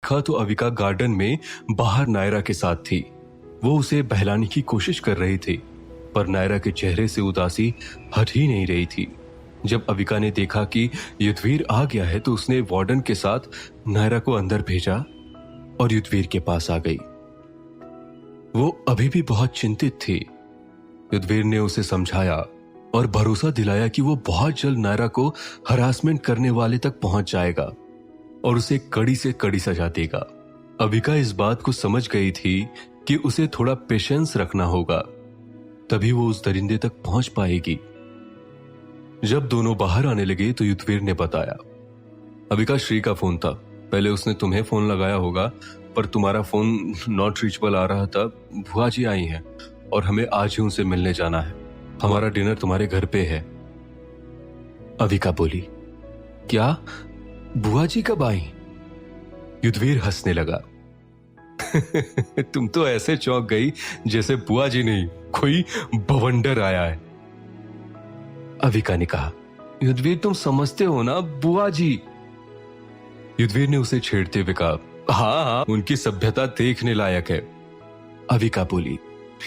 देखा तो अविका गार्डन में बाहर नायरा के साथ थी। वो उसे बहलाने की कोशिश कर रही थी, पर नायरा के चेहरे से उदासी हट ही नहीं रही थी। जब अविका ने देखा कि युद्धवीर आ गया है तो उसने वार्डन के साथ नायरा को अंदर भेजा और युद्धवीर के पास आ गई। वो अभी भी बहुत चिंतित थी। युद्धवीर ने उसे समझाया और भरोसा दिलाया कि वो बहुत जल्द नायरा को हरासमेंट करने वाले तक पहुंच जाएगा और उसे कड़ी से कड़ी सजा देगा। अविका इस बात को समझ गई थी कि उसे थोड़ा पेशेंस रखना होगा, तभी वो उस दरिंदे तक पहुंच पाएगी। जब दोनों बाहर आने लगे तो युद्धवीर ने बताया, अविका श्री का फोन था। पहले उसने तुम्हें फोन लगाया होगा, पर तुम्हारा फोन नॉट रीचेबल आ रहा था। भुआ जी आई हैं और हमें आज ही उनसे मिलने जाना है। हमारा डिनर तुम्हारे घर पे है। अविका बोली, क्या? बुआ जी कब आई? युद्धवीर हंसने लगा। तुम तो ऐसे चौंक गई जैसे बुआ जी नहीं, कोई बवंडर आया है। अविका ने कहा, युद्धवीर तुम समझते हो ना, बुआ जी। युद्धवीर ने उसे छेड़ते हुए कहा, हाँ, उनकी सभ्यता देखने लायक है। अविका बोली,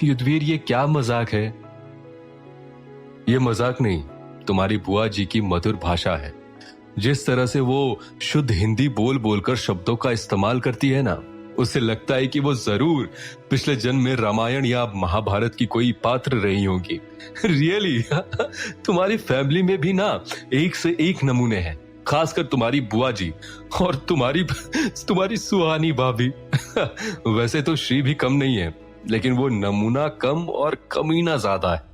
युद्धवीर ये क्या मजाक है? ये मजाक नहीं, तुम्हारी बुआ जी की मधुर भाषा है। जिस तरह से वो शुद्ध हिंदी बोल बोलकर शब्दों का इस्तेमाल करती है ना, उससे लगता है कि वो जरूर पिछले जन्म में रामायण या महाभारत की कोई पात्र रही होंगी। रियली तुम्हारी फैमिली में भी ना एक से एक नमूने हैं, खासकर तुम्हारी बुआ जी और तुम्हारी सुहानी भाभी। वैसे तो श्री भी कम नहीं है, लेकिन वो नमूना कम और कमीना ज्यादा है।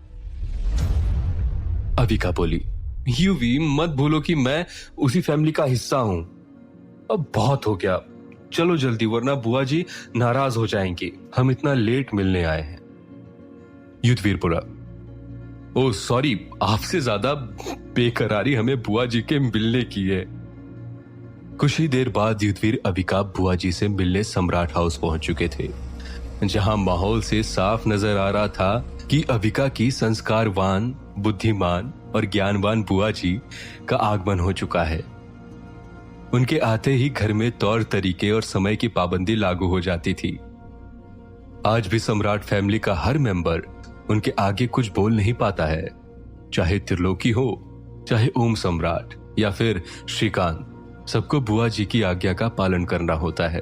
अविका बोली, यूवी मत भूलो कि मैं उसी फैमिली का हिस्सा हूं। अब बहुत हो गया, चलो जल्दी, वरना बुआ जी नाराज हो जाएंगी। हम इतना लेट मिलने आए हैं। युद्धवीर बोला, ओ सॉरी, आपसे ज्यादा बेकरारी हमें बुआ जी के मिलने की है। कुछ ही देर बाद युद्धवीर अविका बुआ जी से मिलने सम्राट हाउस पहुंच चुके थे, जहां माहौल से साफ नजर आ रहा था कि अविका की संस्कारवान, बुद्धिमान और ज्ञानवान बुआ जी का आगमन हो चुका है। उनके आते ही घर में तौर तरीके और समय की पाबंदी लागू हो जाती थी। आज भी सम्राट फैमिली का हर मेंबर उनके आगे कुछ बोल नहीं पाता है, चाहे त्रिलोकी हो, चाहे ओम सम्राट या फिर श्रीकांत। सबको बुआ जी की आज्ञा का पालन करना होता है।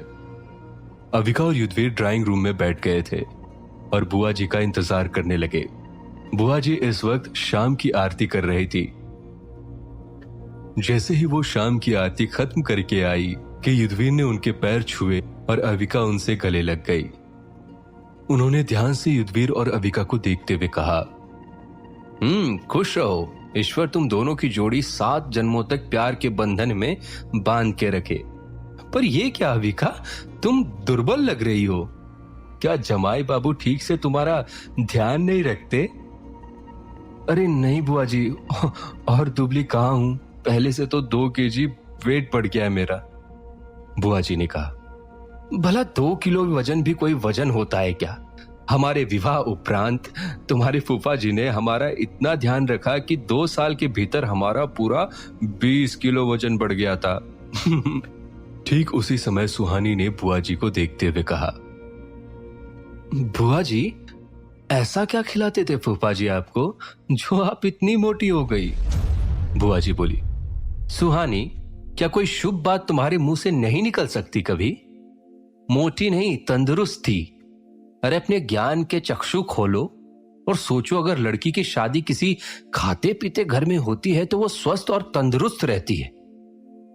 अविका और युद्धवीर ड्राइंग रूम में बैठ गए थे और बुआ जी का इंतजार करने लगे। बुआ जी इस वक्त शाम की आरती कर रही थी। जैसे ही वो शाम की आरती खत्म करके आई कि युद्धवीर ने उनके पैर छुए और अविका उनसे गले लग गई। उन्होंने ध्यान से युद्धवीर और अविका को देखते हुए कहा, खुश रहो, ईश्वर तुम दोनों की जोड़ी 7 जन्मों तक प्यार के बंधन में बांध के रखे। पर ये क्या अविका, तुम दुर्बल लग रही हो। क्या जमाई बाबू ठीक से तुम्हारा ध्यान नहीं रखते? अरे नहीं बुआ जी, और दुबली कहाँ हूं, पहले से तो 2 kg वेट बढ़ गया है मेरा। बुआ जी ने कहा, भला 2 किलो वजन भी कोई वजन होता है क्या? हमारे विवाह उपरांत तुम्हारे फूफा जी ने हमारा इतना ध्यान रखा कि 2 साल के भीतर हमारा पूरा 20 किलो वजन बढ़ गया था। ठीक उसी समय सुहानी ने बुआ जी को देखते हुए कहा, बुआ जी, ऐसा क्या खिलाते थे फूफा जी आपको जो आप इतनी मोटी हो गई? बुआ जी बोली, सुहानी, क्या कोई शुभ बात तुम्हारे मुंह से नहीं निकल सकती कभी? मोटी नहीं, तंदुरुस्त थी। अरे अपने ज्ञान के चक्षु खोलो और सोचो, अगर लड़की की शादी किसी खाते पीते घर में होती है तो वो स्वस्थ और तंदुरुस्त रहती है।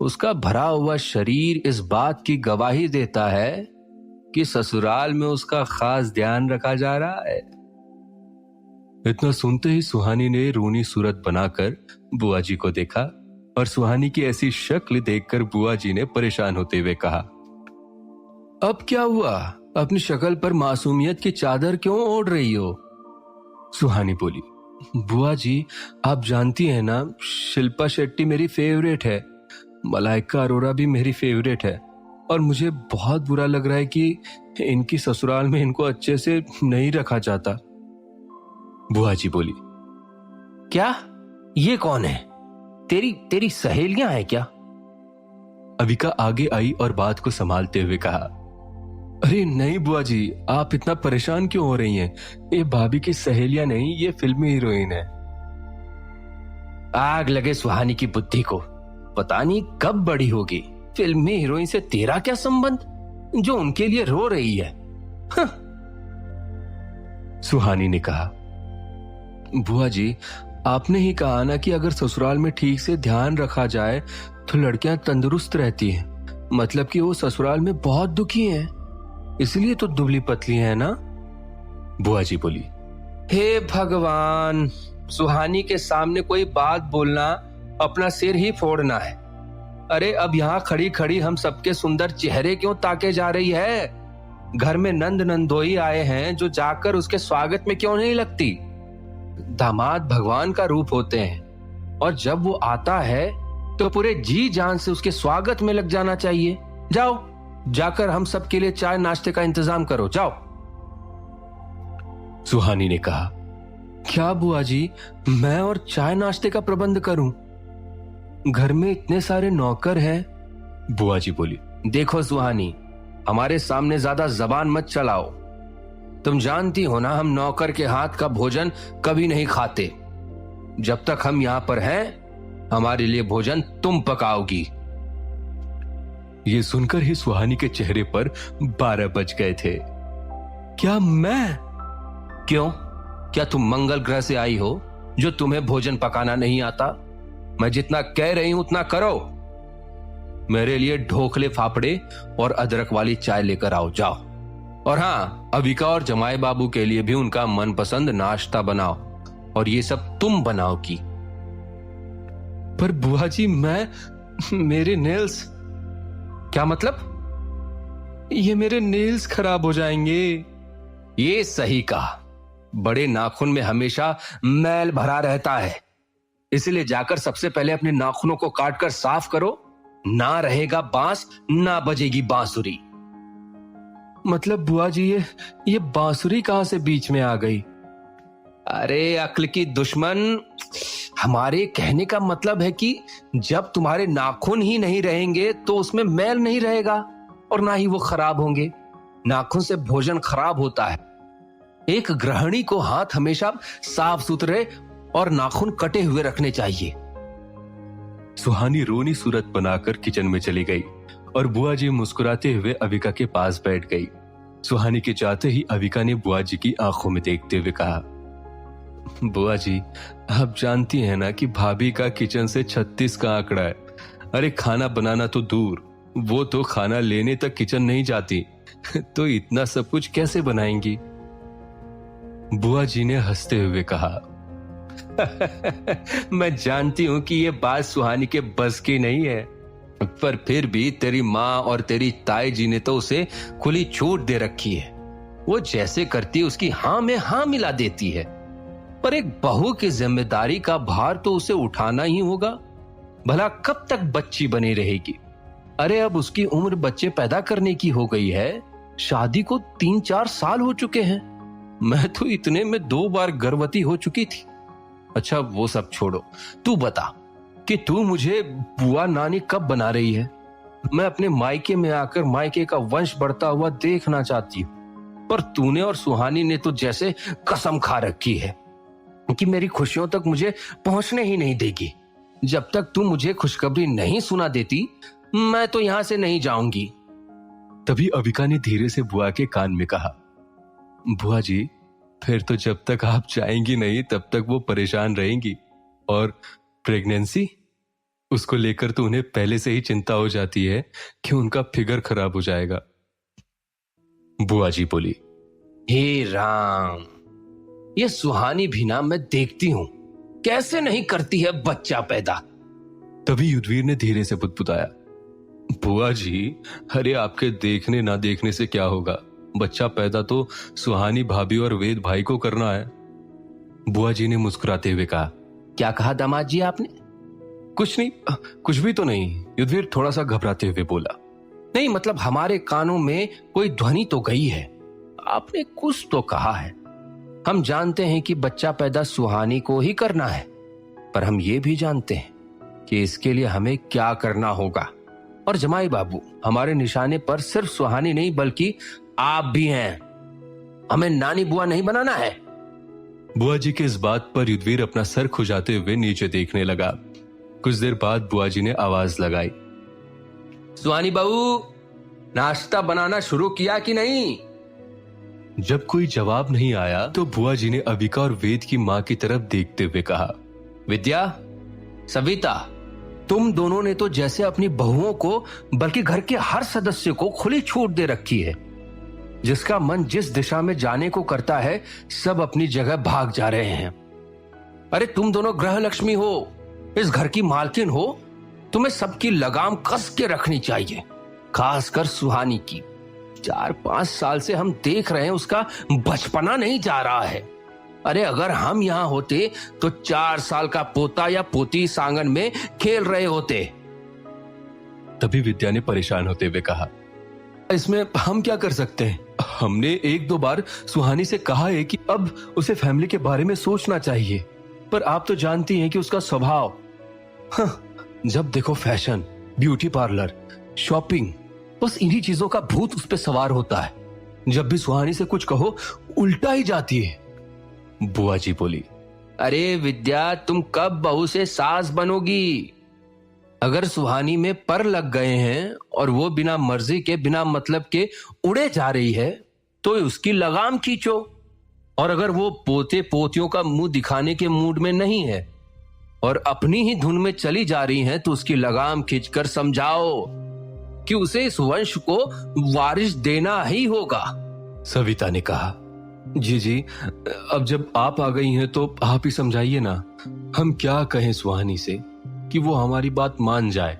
उसका भरा हुआ शरीर इस बात की गवाही देता है कि ससुराल में उसका खास ध्यान रखा जा रहा है। इतना सुनते ही सुहानी ने रोनी सूरत बनाकर बुआ जी को देखा और सुहानी की ऐसी शक्ल देखकर बुआ जी ने परेशान होते हुए कहा, अब क्या हुआ? अपनी शक्ल पर मासूमियत की चादर क्यों ओढ़ रही हो? सुहानी बोली, बुआ जी, आप जानती हैं ना, शिल्पा शेट्टी मेरी फेवरेट है, मलाइका अरोरा भी मेरी फेवरेट है, और मुझे बहुत बुरा लग रहा है कि इनकी ससुराल में इनको अच्छे से नहीं रखा जाता। बुआ जी बोली, क्या? ये कौन है? तेरी सहेलियां हैं क्या? अविका आगे आई और बात को संभालते हुए कहा, अरे नहीं बुआ जी, आप इतना परेशान क्यों हो रही हैं? ये भाभी की सहेलियां नहीं, ये फिल्मी हीरोइन है। आग लगे सुहानी की बुद्धि को, पता नहीं कब बड़ी होगी। फिल्मी हीरोइन से तेरा क्या संबंध, जो उनके लिए रो रही है? सुहानी ने कहा, बुआ जी, आपने ही कहा ना कि अगर ससुराल में ठीक से ध्यान रखा जाए तो लड़कियां तंदुरुस्त रहती हैं। मतलब कि वो ससुराल में बहुत दुखी हैं, इसलिए तो दुबली पतली है ना? बुआ जी बोली, हे भगवान, सुहानी के सामने कोई बात बोलना अपना सिर ही फोड़ना है। अरे अब यहाँ खड़ी खड़ी हम सबके सुंदर चेहरे क्यों ताके जा रही है? घर में नंद नंदोई आए हैं, जो जाकर उसके स्वागत में क्यों नहीं लगती? दामाद भगवान का रूप होते हैं, और जब वो आता है तो पूरे जी जान से उसके स्वागत में लग जाना चाहिए। जाओ, जाकर हम सबके लिए चाय नाश्ते का इंतजाम करो, जाओ। सुहानी ने कहा, क्या बुआ जी, मैं और चाय नाश्ते का प्रबंध करूं? घर में इतने सारे नौकर हैं। बुआ जी बोली, देखो सुहानी, हमारे सामने ज्यादा जबान मत चलाओ। तुम जानती हो ना, हम नौकर के हाथ का भोजन कभी नहीं खाते। जब तक हम यहां पर हैं, हमारे लिए भोजन तुम पकाओगी। ये सुनकर ही सुहानी के चेहरे पर 12 बज गए थे। क्या मैं? क्यों? क्या तुम मंगल ग्रह से आई हो जो तुम्हें भोजन पकाना नहीं आता? मैं जितना कह रही हूं उतना करो। मेरे लिए ढोकले फाफड़े और अदरक वाली चाय लेकर आओ, जाओ। और हाँ, अविका और जमाई बाबू के लिए भी उनका मनपसंद नाश्ता बनाओ, और ये सब तुम बनाओ की। पर बुआ जी, मेरे नेल्स। क्या मतलब? ये मेरे नेल्स खराब हो जाएंगे। ये सही कहा, बड़े नाखून में हमेशा मैल भरा रहता है, इसलिए जाकर सबसे पहले अपने नाखूनों को काटकर साफ करो। ना रहेगा बांस, ना बजेगी बांसुरी। मतलब बुआ जी, ये बांसुरी कहां से बीच में आ गई? अरे अक्ल की दुश्मन, हमारे कहने का मतलब है कि जब तुम्हारे नाखून ही नहीं रहेंगे तो उसमें मैल नहीं रहेगा, और ना ही वो खराब होंगे। नाखून से भोजन खराब होता है। एक गृहिणी को हाथ हमेशा साफ सुथरे और नाखून कटे हुए रखने चाहिए। सुहानी रोनी सूरत बनाकर किचन में चली गई और बुआ जी मुस्कुराते हुए अविका के पास बैठ गई। सुहानी के जाते ही अविका ने बुआ जी की आंखों में देखते हुए कहा, बुआ जी, आप जानती हैं ना कि भाभी का किचन से 36 का आंकड़ा है। अरे खाना बनाना तो दूर, वो तो खाना लेने तक किचन नहीं जाती तो इतना सब कुछ कैसे बनाएंगी? बुआ जी ने हंसते हुए कहा, मैं जानती हूं कि ये बात सुहानी के बस की नहीं है, पर फिर भी तेरी माँ और तेरी ताई जी ने तो उसे खुली छूट दे रखी है। वो जैसे करती उसकी हाँ में हाँ मिला देती है। पर एक बहू की जिम्मेदारी का भार तो उसे उठाना ही होगा। भला कब तक बच्ची बनी रहेगी? अरे अब उसकी उम्र बच्चे पैदा करने की हो गई है। शादी को 3-4 साल हो चुके हैं। मैं तो इतने में 2 बार गर्भवती हो चुकी थी। अच्छा वो सब छोड़ो, तू बता कि तू मुझे बुआ नानी कब बना रही है? मैं अपने मायके में आकर मायके का वंश बढ़ता हुआ देखना चाहती हूँ, पर तूने और सुहानी ने तो जैसे कसम खा रखी है कि मेरी खुशियों तक मुझे पहुंचने ही नहीं देगी। जब तक तू मुझे खुशखबरी नहीं सुना देती, मैं तो यहां से नहीं जाऊंगी। तभी अविका ने धीरे से बुआ के कान में कहा, बुआ जी, फिर तो जब तक आप जाएंगी नहीं तब तक वो परेशान रहेंगी। और प्रेगनेंसी, उसको लेकर तो उन्हें पहले से ही चिंता हो जाती है कि उनका फिगर खराब हो जाएगा। बुआ जी बोली, हे राम, ये सुहानी भी ना मैं देखती हूं कैसे नहीं करती है बच्चा पैदा। तभी युद्धवीर ने धीरे से बुदबुदाया, बुआ जी, अरे आपके देखने ना देखने से क्या होगा? बच्चा पैदा तो सुहानी भाभी और वेद भाई को करना है। बुआ जी ने मुस्कुराते हुए कहा, क्या कहा दामाद जी आपने? कुछ नहीं, कुछ भी तो नहीं। युद्धवीर थोड़ा सा घबराते हुए बोला, नहीं मतलब हमारे कानों में कोई ध्वनि तो गई है। आपने कुछ तो कहा है। हम जानते हैं कि बच्चा पैदा सुहानी को ही करना है, पर हम ये भी जानते हैं कि इसके लिए हमें क्या करना होगा, और जमाई बाबू, हमारे निशाने पर सिर्फ सुहानी नहीं बल्कि आप भी हैं। हमें नानी बुआ नहीं बनाना है। बुआ जी के इस बात पर युद्धवीर अपना सर खुजाते हुए नीचे देखने लगा। कुछ देर बाद बुआ जी ने आवाज लगाई, सुहानी बहू, नाश्ता बनाना शुरू किया कि नहीं? जब कोई जवाब नहीं आया तो बुआ जी ने अविका और वेद की मां की तरफ देखते हुए कहा, विद्या, सविता, तुम दोनों ने तो जैसे अपनी बहुओं को बल्कि घर के हर सदस्य को खुली छूट दे रखी है। जिसका मन जिस दिशा में जाने को करता है, सब अपनी जगह भाग जा रहे हैं। अरे तुम दोनों ग्रह लक्ष्मी हो, इस घर की मालकिन हो, तुम्हें सबकी लगाम कस के रखनी चाहिए, खासकर सुहानी की। 4-5 साल से हम देख रहे हैं उसका बचपना नहीं जा रहा है। अरे अगर हम यहाँ होते तो 4 साल का पोता या पोती इस आंगन में खेल रहे होते। तभी विद्या ने परेशान होते हुए कहा, इसमें हम क्या कर सकते हैं? हमने 1-2 बार सुहानी से कहा है कि अब उसे फैमिली के बारे में सोचना चाहिए, पर आप तो जानती हैं कि उसका स्वभाव, जब देखो फैशन, ब्यूटी पार्लर, शॉपिंग, बस इन्हीं चीजों का भूत उस पर सवार होता है। जब भी सुहानी से कुछ कहो उल्टा ही जाती है। बुआ जी बोली, अरे विद्या, तुम कब बहू से सास बनोगी? अगर सुहानी में पर लग गए हैं और वो बिना मर्जी के, बिना मतलब के उड़े जा रही है तो उसकी लगाम खींचो। और अगर वो पोते पोतियों का मुंह दिखाने के मूड में नहीं है और अपनी ही धुन में चली जा रही हैं तो उसकी लगाम खींचकर समझाओ कि उसे इस वंश को वारिस देना ही होगा। सविता ने कहा, जी, अब जब आप आ गई हैं तो आप ही समझाइए ना। हम क्या कहें सुहानी से कि वो हमारी बात मान जाए।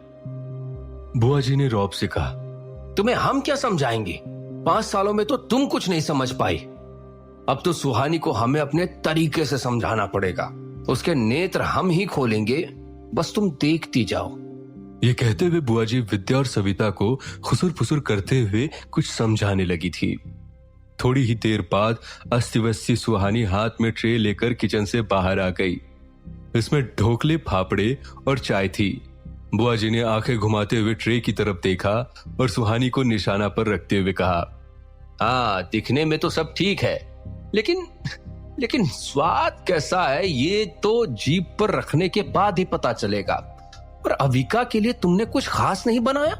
बुआ जी ने रौब से कहा, तुम्हें हम क्या समझाएंगे? 5 सालों में तो तुम कुछ नहीं समझ पाई। अब तो सुहानी को हमें अपने तरीके से समझाना पड़ेगा। उसके नेत्र हम ही खोलेंगे, बस तुम देखती जाओ। ये कहते हुए बुआ जी विद्या और सविता को खुसुर फुसुर करते हुए कुछ समझाने लगी थी। थोड़ी ही देर बाद अस्ती-व्यस्ती सुहानी हाथ में ट्रे लेकर किचन से बाहर आ गई। इसमें ढोकले, फाफड़े और चाय थी। बुआ जी ने आंखें घुमाते हुए ट्रे की तरफ देखा और सुहानी को निशाना पर रखते हुए कहा, हाँ, दिखने में तो सब ठीक है, लेकिन स्वाद कैसा है ये तो जीभ पर रखने के बाद ही पता चलेगा। और अविका के लिए तुमने कुछ खास नहीं बनाया?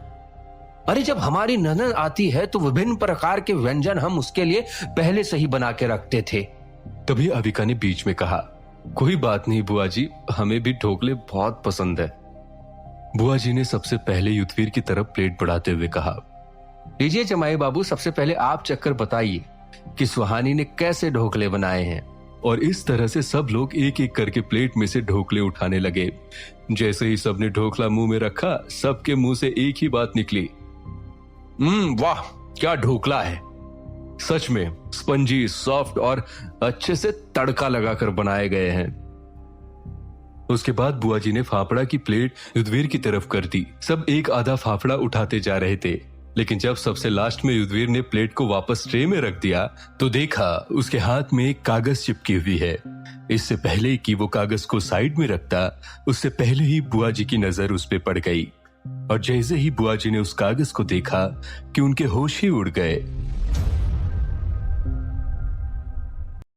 अरे जब हमारी ननद आती है तो विभिन्न प्रकार के व्यंजन हम उसके लिए पहले से ही बना के रखते थे। तभी अविका ने बीच में कहा, कोई बात नहीं बुआ जी, हमें भी ढोकले बहुत पसंद है। बुआ जी ने सबसे पहले युद्धवीर की तरफ प्लेट बढ़ाते हुए कहा, लीजिए जमाई बाबू, सबसे पहले आप चक्कर बताइए कि सुहानी ने कैसे ढोकले बनाए हैं। और इस तरह से सब लोग एक एक करके प्लेट में से ढोकले उठाने लगे। जैसे ही सबने ढोकला मुंह में रखा, सबके मुंह से एक ही बात निकली, वाह, क्या ढोकला है। सच में स्पंजी, सॉफ्ट और अच्छे से तड़का लगाकर बनाए गए हैं। उसके बाद बुआ जी ने फाफड़ा की प्लेट युद्धवीर की तरफ कर दी। सब एक आधा फाफड़ा उठाते जा रहे थे, लेकिन जब सबसे लास्ट में युद्धवीर ने प्लेट को वापस ट्रे में रख दिया तो देखा उसके हाथ में एक कागज चिपकी हुई है। इससे पहले कि वो कागज को साइड में रखता, उससे पहले ही बुआ जी की नजर उस पे पड़ गई। और जैसे ही बुआ जी ने उस कागज को देखा कि उनके होश ही उड़ गए।